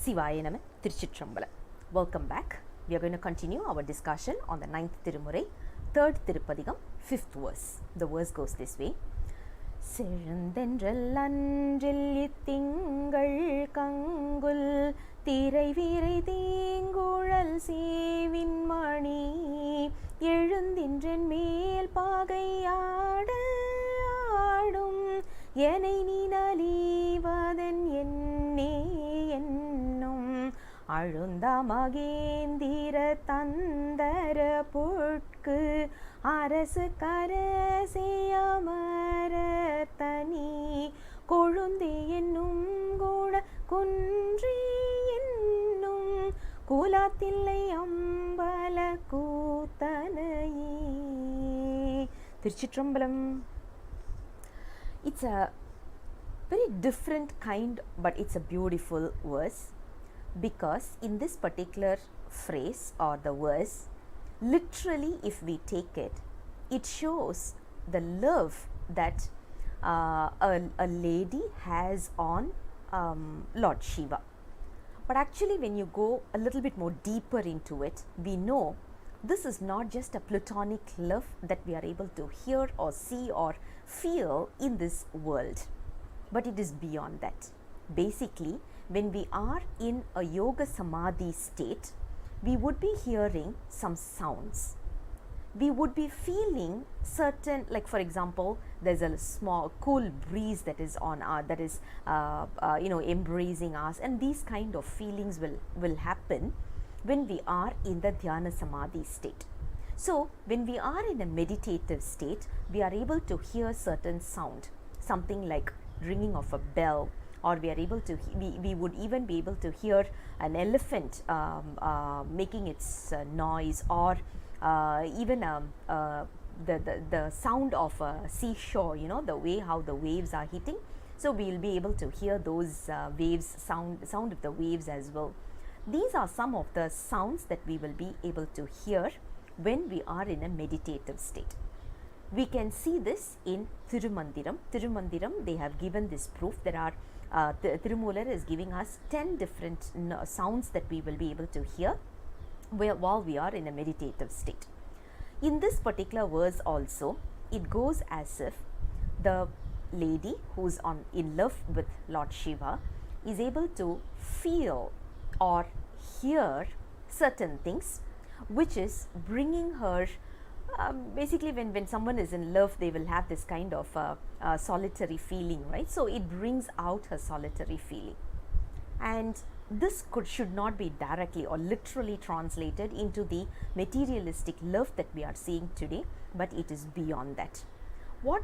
Sivaya Nama Thiruchitrambalam. Welcome back. We are going to continue our discussion on the 9th Thirumurai, 3rd Thirupadigam, 5th verse. The verse goes this way. Sezhun thendral anjil tingal kangul tirai virai teenguழல் சேவின் மணி எழுந்தின்றன் மேல் பாகையாட ஆடும் எனை நீ நலிவதன் என்னே என்னும் அழுந்த மகேந்திர தந்தர புட்கு அரசு கரசேயமர தனி கொழுந்தே என்னும் கூட குன்றி என்னும் குலத்தில்லை அம்பல கூத்தனையே. திருச்சிற்றம்பலம். It's a very different kind, but it's a beautiful verse, because in this particular phrase or the verse, literally if we take it, it shows the love that a lady has on Lord Shiva. But actually when you go a little bit more deeper into it, we know this is not just a platonic love that we are able to hear or see or feel in this world, but it is beyond that. Basically, when we are in a yoga samadhi state, we would be hearing some sounds. We would be feeling certain, like for example, there's a small cool breeze that is on our, that is embracing us, and these kind of feelings will happen when we are in the dhyana samadhi state. So when we are in a meditative state, we are able to hear certain sound, something like ringing of a bell, or we are able to we would even be able to hear an elephant making its noise, or even the sound of a seashore, you know, the way how the waves are hitting. So we will be able to hear those waves, sound of the waves as well. These are some of the sounds that we will be able to hear when we are in a meditative state. We can see this in Thirumandiram. Thirumandiram, they have given this proof. There are Thirumular is giving us 10 different sounds that we will be able to hear while we are in a meditative state. In this particular verse also, it goes as if the lady who's in love with Lord Shiva is able to feel or hear certain things, which is bringing her basically when someone is in love, they will have this kind of solitary feeling, right? So it brings out her solitary feeling, and this should not be directly or literally translated into the materialistic love that we are seeing today, but it is beyond that. What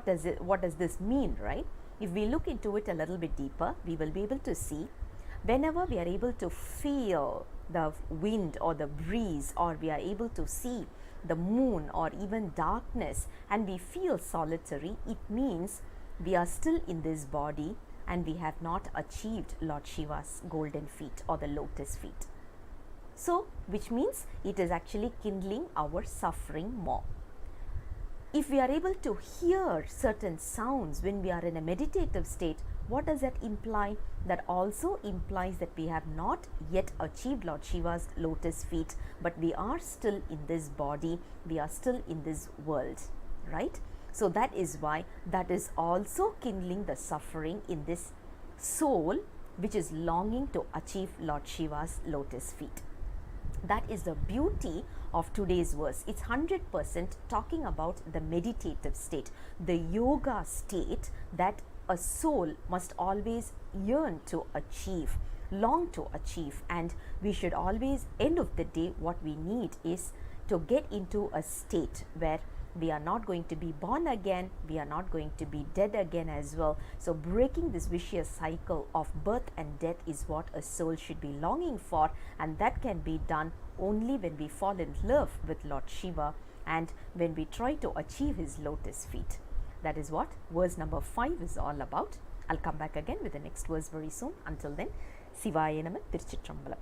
does this mean, right? If we look into it a little bit deeper, we will be able to see whenever we are able to feel the wind or the breeze, or we are able to see the moon or even darkness, and we feel solitary, it means we are still in this body and we have not achieved Lord Shiva's golden feet or the lotus feet. So which means it is actually kindling our suffering more. If we are able to hear certain sounds when we are in a meditative state, what does that imply? That also implies that we have not yet achieved Lord Shiva's lotus feet, but we are still in this body, we are still in this world, right? So that is why that is also kindling the suffering in this soul, which is longing to achieve Lord Shiva's lotus feet. That is the beauty of today's verse. It's 100% talking about the meditative state, the yoga state that a soul must always yearn to achieve, long to achieve, and we should always, end of the day, what we need is to get into a state where we are not going to be born again, we are not going to be dead again as well. So breaking this vicious cycle of birth and death is what a soul should be longing for, and that can be done only when we fall in love with Lord Shiva and when we try to achieve his lotus feet. That is what verse number 5 is all about. I'll come back again with the next verse very soon. Until then, Sivaya Nama Thiruchitrambalam.